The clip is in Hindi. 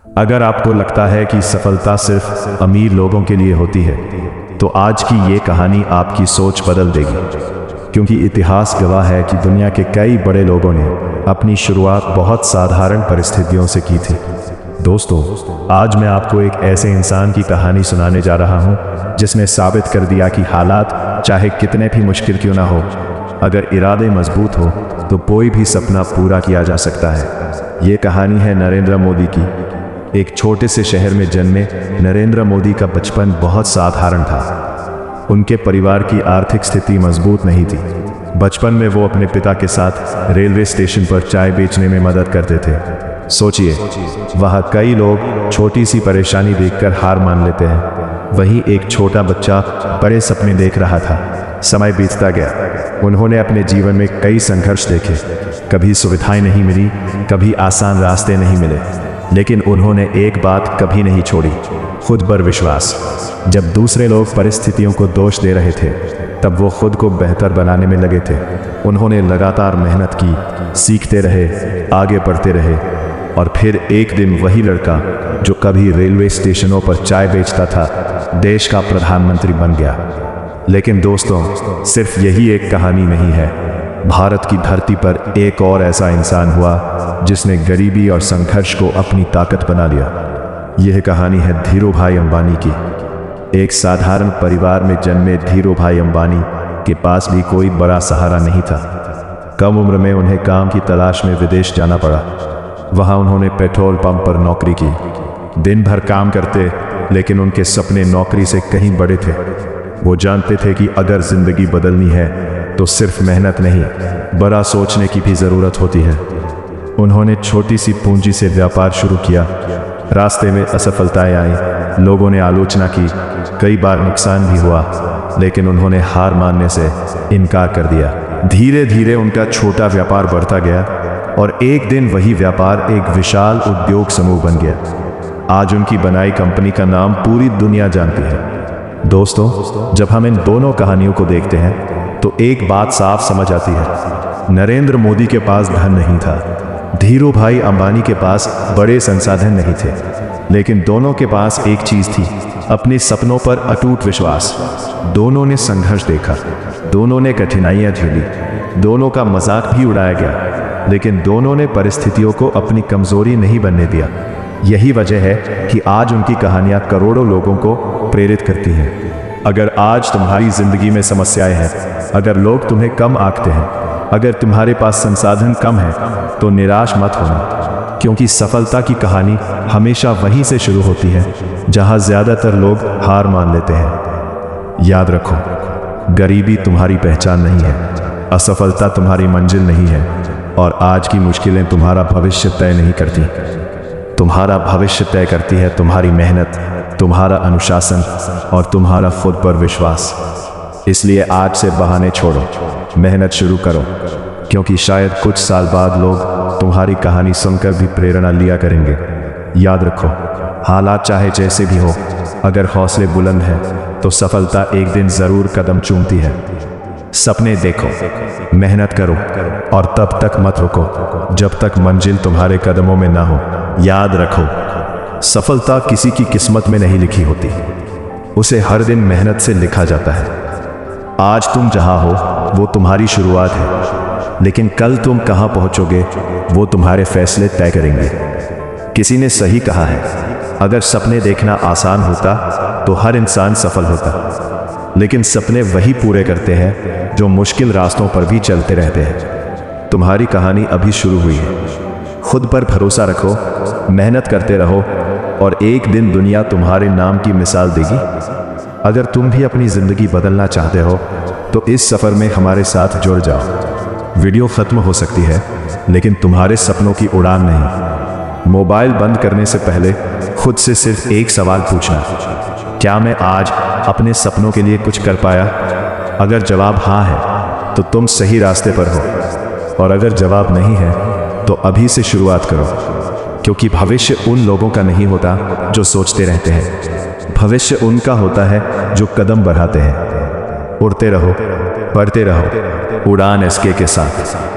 अगर आपको लगता है कि सफलता सिर्फ अमीर लोगों के लिए होती है, तो आज की ये कहानी आपकी सोच बदल देगी, क्योंकि इतिहास गवाह है कि दुनिया के कई बड़े लोगों ने अपनी शुरुआत बहुत साधारण परिस्थितियों से की थी। दोस्तों, आज मैं आपको एक ऐसे इंसान की कहानी सुनाने जा रहा हूँ जिसने साबित कर दिया कि हालात चाहे कितने भी मुश्किल क्यों ना हो, अगर इरादे मजबूत हो तो कोई भी सपना पूरा किया जा सकता है। ये कहानी है नरेंद्र मोदी की। एक छोटे से शहर में जन्मे नरेंद्र मोदी का बचपन बहुत साधारण था। उनके परिवार की आर्थिक स्थिति मजबूत नहीं थी। बचपन में वो अपने पिता के साथ रेलवे स्टेशन पर चाय बेचने में मदद करते थे। सोचिए, वहाँ कई लोग छोटी सी परेशानी देखकर हार मान लेते हैं, वहीं एक छोटा बच्चा बड़े सपने देख रहा था। समय बीतता गया। उन्होंने अपने जीवन में कई संघर्ष देखे। कभी सुविधाएं नहीं मिली, कभी आसान रास्ते नहीं मिले, लेकिन उन्होंने एक बात कभी नहीं छोड़ी, खुद पर विश्वास। जब दूसरे लोग परिस्थितियों को दोष दे रहे थे, तब वो खुद को बेहतर बनाने में लगे थे। उन्होंने लगातार मेहनत की, सीखते रहे, आगे बढ़ते रहे, और फिर एक दिन वही लड़का जो कभी रेलवे स्टेशनों पर चाय बेचता था, देश का प्रधानमंत्री बन गया। लेकिन दोस्तों, सिर्फ यही एक कहानी नहीं है। भारत की धरती पर एक और ऐसा इंसान हुआ जिसने गरीबी और संघर्ष को अपनी ताकत बना लिया। यह कहानी है धीरूभाई अंबानी की। एक साधारण परिवार में जन्मे धीरूभाई अंबानी के पास भी कोई बड़ा सहारा नहीं था। कम उम्र में उन्हें काम की तलाश में विदेश जाना पड़ा। वहां उन्होंने पेट्रोल पंप पर नौकरी की। दिन भर काम करते, लेकिन उनके सपने नौकरी से कहीं बड़े थे। वो जानते थे कि अगर जिंदगी बदलनी है तो सिर्फ मेहनत नहीं, बड़ा सोचने की भी जरूरत होती है। उन्होंने छोटी सी पूंजी से व्यापार शुरू किया। रास्ते में असफलताएं आई, लोगों ने आलोचना की, कई बार नुकसान भी हुआ, लेकिन उन्होंने हार मानने से इनकार कर दिया। धीरे धीरे उनका छोटा व्यापार बढ़ता गया और एक दिन वही व्यापार एक विशाल उद्योग समूह बन गया। आज उनकी बनाई कंपनी का नाम पूरी दुनिया जानती है। दोस्तों, जब हम इन दोनों कहानियों को देखते हैं तो एक बात साफ समझ आती है। नरेंद्र मोदी के पास धन नहीं था, धीरूभाई अंबानी के पास बड़े संसाधन नहीं थे, लेकिन दोनों के पास एक चीज थी, अपने सपनों पर अटूट विश्वास। दोनों ने संघर्ष देखा, दोनों ने कठिनाइयां झेली, दोनों का मजाक भी उड़ाया गया, लेकिन दोनों ने परिस्थितियों को अपनी कमजोरी नहीं बनने दिया। यही वजह है कि आज उनकी कहानियां करोड़ों लोगों को प्रेरित करती हैं। अगर आज तुम्हारी जिंदगी में समस्याएं हैं, अगर लोग तुम्हें कम आंकते हैं, अगर तुम्हारे पास संसाधन कम है, तो निराश मत होना, क्योंकि सफलता की कहानी हमेशा वहीं से शुरू होती है जहां ज्यादातर लोग हार मान लेते हैं। याद रखो, गरीबी तुम्हारी पहचान नहीं है, असफलता तुम्हारी मंजिल नहीं है, और आज की मुश्किलें तुम्हारा भविष्य तय नहीं करती। तुम्हारा भविष्य तय करती है तुम्हारी मेहनत, तुम्हारा अनुशासन और तुम्हारा खुद पर विश्वास। इसलिए आज से बहाने छोड़ो, मेहनत शुरू करो, क्योंकि शायद कुछ साल बाद लोग तुम्हारी कहानी सुनकर भी प्रेरणा लिया करेंगे। याद रखो, हालात चाहे जैसे भी हो, अगर हौसले बुलंद हैं तो सफलता एक दिन जरूर कदम चूमती है। सपने देखो, मेहनत करो, और तब तक मत रुको जब तक मंजिल तुम्हारे कदमों में ना हो। याद रखो, सफलता किसी की किस्मत में नहीं लिखी होती, उसे हर दिन मेहनत से लिखा जाता है। आज तुम जहां हो वो तुम्हारी शुरुआत है, लेकिन कल तुम कहां पहुंचोगे वो तुम्हारे फैसले तय करेंगे। किसी ने सही कहा है, अगर सपने देखना आसान होता तो हर इंसान सफल होता, लेकिन सपने वही पूरे करते हैं जो मुश्किल रास्तों पर भी चलते रहते हैं। तुम्हारी कहानी अभी शुरू हुई है। खुद पर भरोसा रखो, मेहनत करते रहो, और एक दिन दुनिया तुम्हारे नाम की मिसाल देगी। अगर तुम भी अपनी जिंदगी बदलना चाहते हो तो इस सफर में हमारे साथ जुड़ जाओ। वीडियो खत्म हो सकती है, लेकिन तुम्हारे सपनों की उड़ान नहीं। मोबाइल बंद करने से पहले खुद से सिर्फ एक सवाल पूछना, क्या मैं आज अपने सपनों के लिए कुछ कर पाया? अगर जवाब हाँ है तो तुम सही रास्ते पर हो, और अगर जवाब नहीं है तो अभी से शुरुआत करो, क्योंकि भविष्य उन लोगों का नहीं होता जो सोचते रहते हैं, भविष्य उनका होता है जो कदम बढ़ाते हैं। उड़ते रहो, बढ़ते रहो, उड़ान एसके के साथ।